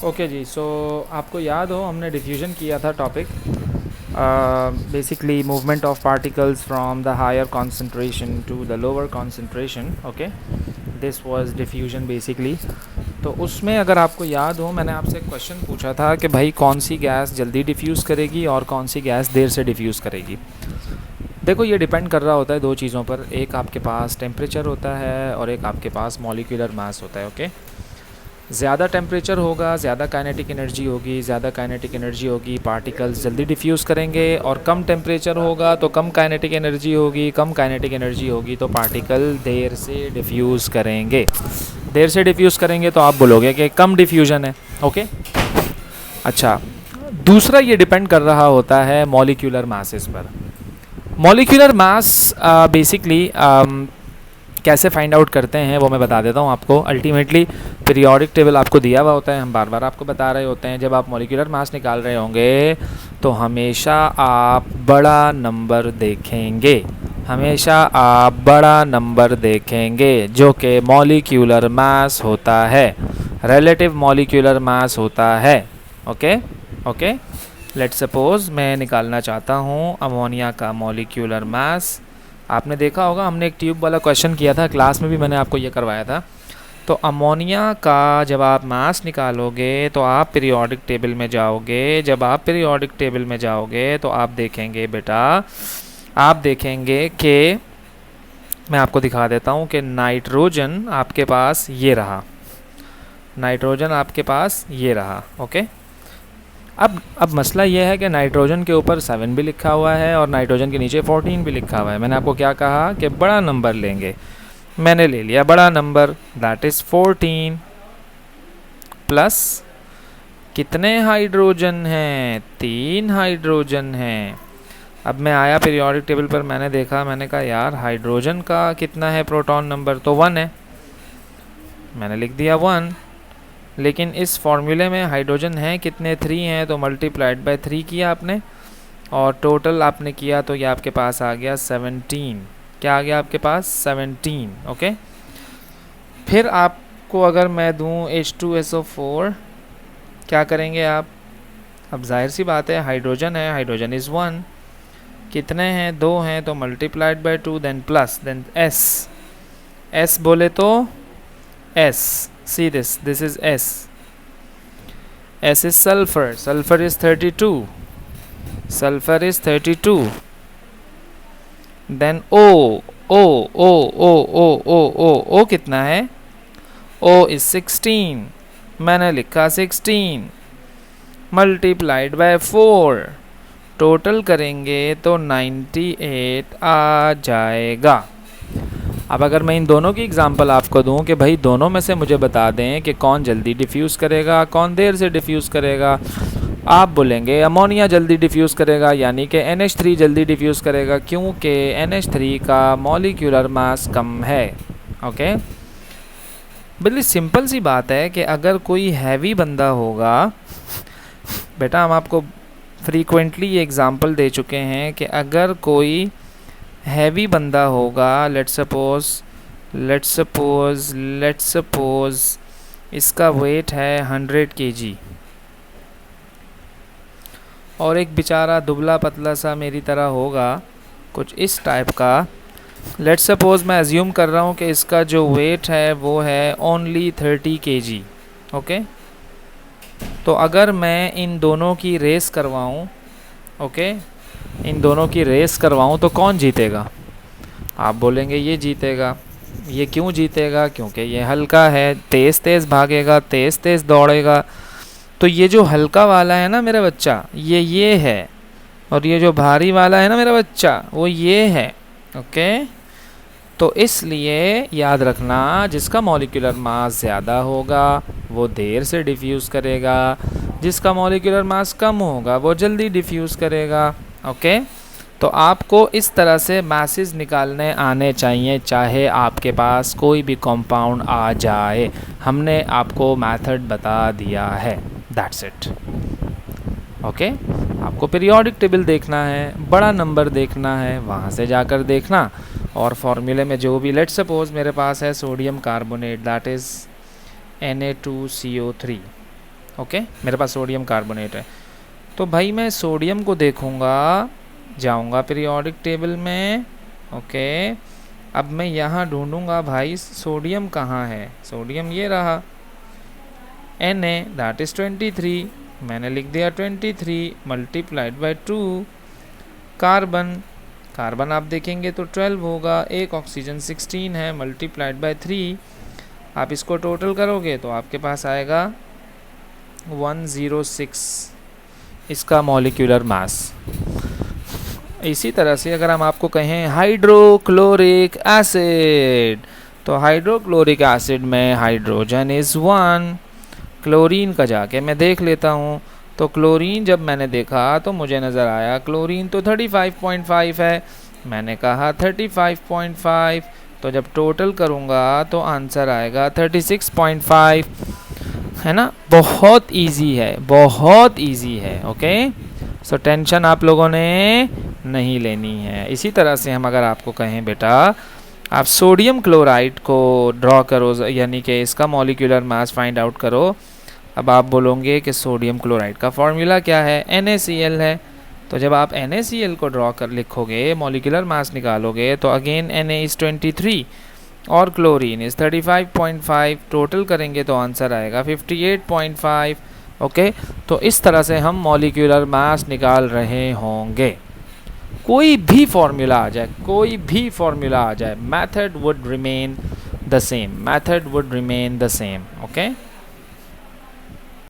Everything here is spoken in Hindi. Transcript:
ओके जी, सो आपको याद हो हमने डिफ्यूजन किया था topic, basically movement of particles from the higher concentration to the lower concentration. Okay, this was diffusion basically. तो उसमें अगर आपको याद हो मैंने आपसे एक क्वेश्चन पूछा था कि भाई कौन सी गैस जल्दी डिफ्यूज़ करेगी और कौन सी गैस देर से डिफ्यूज़ करेगी. देखो ये डिपेंड कर रहा होता है दो चीज़ों पर, एक आपके पास टेम्परेचर होता है और एक आपके पास मॉलिक्यूलर मास होता है. ओके, ज़्यादा टेम्परेचर होगा ज़्यादा काइनेटिक एनर्जी होगी, ज़्यादा काइनेटिक एनर्जी होगी पार्टिकल्स जल्दी डिफ्यूज़ करेंगे, और कम टेम्परेचर होगा तो कम काइनेटिक एनर्जी होगी, कम काइनेटिक एनर्जी होगी तो पार्टिकल देर से डिफ्यूज़ करेंगे. देर से डिफ्यूज़ करेंगे तो आप बोलोगे कि कम डिफ्यूज़न है. ओके, अच्छा, दूसरा ये डिपेंड कर रहा होता है मॉलिक्यूलर मासेस पर. मॉलिक्यूलर मास बेसिकली कैसे फाइंड आउट करते हैं वो मैं बता देता हूँ आपको. अल्टीमेटली पीरियोडिक टेबल आपको दिया हुआ होता है, हम बार बार आपको बता रहे होते हैं. जब आप मॉलिक्यूलर मास निकाल रहे होंगे तो हमेशा आप बड़ा नंबर देखेंगे, हमेशा आप बड़ा नंबर देखेंगे जो कि मॉलिक्यूलर मास होता है, रिलेटिव मॉलिक्यूलर मास होता है. ओके ओके, लेट्स सपोज मैं निकालना चाहता हूँ अमोनिया का मॉलिक्यूलर मास. आपने देखा होगा हमने एक ट्यूब वाला क्वेश्चन किया था क्लास में भी, मैंने आपको ये करवाया था. तो अमोनिया का जब आप मास निकालोगे तो आप पीरियोडिक टेबल में जाओगे. जब आप पीरियोडिक टेबल में जाओगे तो आप देखेंगे बेटा, आप देखेंगे कि मैं आपको दिखा देता हूँ कि नाइट्रोजन आपके पास ये रहा, नाइट्रोजन आपके पास ये रहा. ओके, अब मसला ये है कि नाइट्रोजन के ऊपर 7 भी लिखा हुआ है और नाइट्रोजन के नीचे 14 भी लिखा हुआ है. मैंने आपको क्या कहा कि बड़ा नंबर लेंगे, मैंने ले लिया बड़ा नंबर, दैट इज़ 14 प्लस कितने हाइड्रोजन हैं, 3 हाइड्रोजन हैं. अब मैं आया पीरियोडिक टेबल पर, मैंने देखा, मैंने कहा यार हाइड्रोजन का कितना है प्रोटॉन नंबर, तो 1 है, मैंने लिख दिया 1. लेकिन इस फॉर्मूले में हाइड्रोजन है कितने, 3 हैं, तो मल्टीप्लाइड बाय 3 किया आपने और टोटल आपने किया तो ये आपके पास आ गया 17. क्या आ गया आपके पास, 17. ओके, फिर आपको अगर मैं दूं H2SO4, क्या करेंगे आप, अब जाहिर सी बात है हाइड्रोजन है, हाइड्रोजन इज़ 1, कितने हैं, 2 हैं, तो multiplied by 2 then plus then S बोले तो S, see this is S is sulfur is 32, sulfur is 32. then O कितना है, O is 16, मैंने लिखा 16 मल्टीप्लाइड बाय 4, टोटल करेंगे तो 98 आ जाएगा. अब अगर मैं इन दोनों की एग्जांपल आपको दूं कि भाई दोनों में से मुझे बता दें कि कौन जल्दी डिफ्यूज़ करेगा कौन देर से डिफ्यूज़ करेगा, आप बोलेंगे अमोनिया जल्दी डिफ्यूज़ करेगा, यानी कि NH3 जल्दी डिफ्यूज़ करेगा क्योंकि NH3 का मॉलिक्यूलर मास कम है. ओके, बड़ी सिंपल सी बात है कि अगर कोई हैवी बंदा होगा, बेटा हम आपको फ्रीक्वेंटली ये एग्ज़ाम्पल दे चुके हैं कि अगर कोई हैवी बंदा होगा, लेट्स सपोज इसका वेट है 100 kg और एक बेचारा दुबला पतला सा मेरी तरह होगा कुछ इस टाइप का. लेट्स सपोज मैं अज्यूम कर रहा हूँ कि इसका जो वेट है वो है ओनली 30 kg. ओके, तो अगर मैं इन दोनों की रेस करवाऊँ, ओके, इन दोनों की रेस करवाऊँ तो कौन जीतेगा, आप बोलेंगे ये जीतेगा. ये क्यों जीतेगा, क्योंकि ये हल्का है, तेज़ तेज़ भागेगा, तेज़ तेज़ दौड़ेगा. तो ये जो हल्का वाला है ना मेरा बच्चा, ये है, और ये जो भारी वाला है ना मेरा बच्चा वो ये है. ओके, तो इसलिए याद रखना जिसका मॉलिक्यूलर मास ज़्यादा होगा वो देर से डिफ्यूज़ करेगा, जिसका मॉलिक्यूलर मास कम होगा वो जल्दी डिफ्यूज़ करेगा. ओके, तो आपको इस तरह से मासेस निकालने आने चाहिए चाहे आपके पास कोई भी कंपाउंड आ जाए. हमने आपको मेथड बता दिया है, दैट्स इट. ओके, आपको पीरियोडिक टेबल देखना है, बड़ा नंबर देखना है, वहाँ से जाकर देखना और फॉर्मूले में जो भी, लेट्स सपोज मेरे पास है sodium carbonate that is Na2CO3. Okay, मेरे पास सोडियम कार्बोनेट है। तो भाई मैं सोडियम को देखूँगा, जाऊँगा पीरियोडिक टेबल में। ओके, अब मैं यहाँ ढूंढूंगा भाई सोडियम कहाँ है। सोडियम ये रहा, Na दैट इज़ 23, मैंने लिख दिया 23 मल्टीप्लाइड बाई 2। कार्बन, कार्बन आप देखेंगे तो 12 होगा। एक ऑक्सीजन 16 है, मल्टीप्लाइड बाई 3। आप इसको टोटल करोगे तो आपके पास आएगा 106 इसका मॉलिक्यूलर मास। इसी तरह से अगर हम आपको कहें हाइड्रोक्लोरिक एसिड, तो हाइड्रोक्लोरिक एसिड में हाइड्रोजन इज़ 1। क्लोरीन का जाके मैं देख लेता हूँ, तो क्लोरीन जब मैंने देखा तो मुझे नज़र आया क्लोरीन तो 35.5 है। मैंने कहा 35.5, तो जब टोटल करूँगा तो आंसर आएगा 36.5, है ना। बहुत इजी है, बहुत इजी है। ओके, सो टेंशन आप लोगों ने नहीं लेनी है। इसी तरह से हम अगर आपको कहें बेटा आप सोडियम क्लोराइड को ड्रॉ करो, यानी कि इसका मॉलिक्यूलर मास फाइंड आउट करो। अब आप बोलोगे कि सोडियम क्लोराइड का फॉर्मूला क्या है, NaCl है। तो जब आप NaCl को ड्रॉ कर लिखोगे, मॉलिक्यूलर मास निकालोगे, तो अगेन Na इज़ 23 और क्लोरीन इज़ 35.5। टोटल करेंगे तो आंसर आएगा 58.5। ओके, तो इस तरह से हम मॉलिक्यूलर मास निकाल रहे होंगे। कोई भी फॉर्मूला आ जाए, कोई भी फॉर्मूला आ जाए, method would remain the same, method would remain the same. Okay.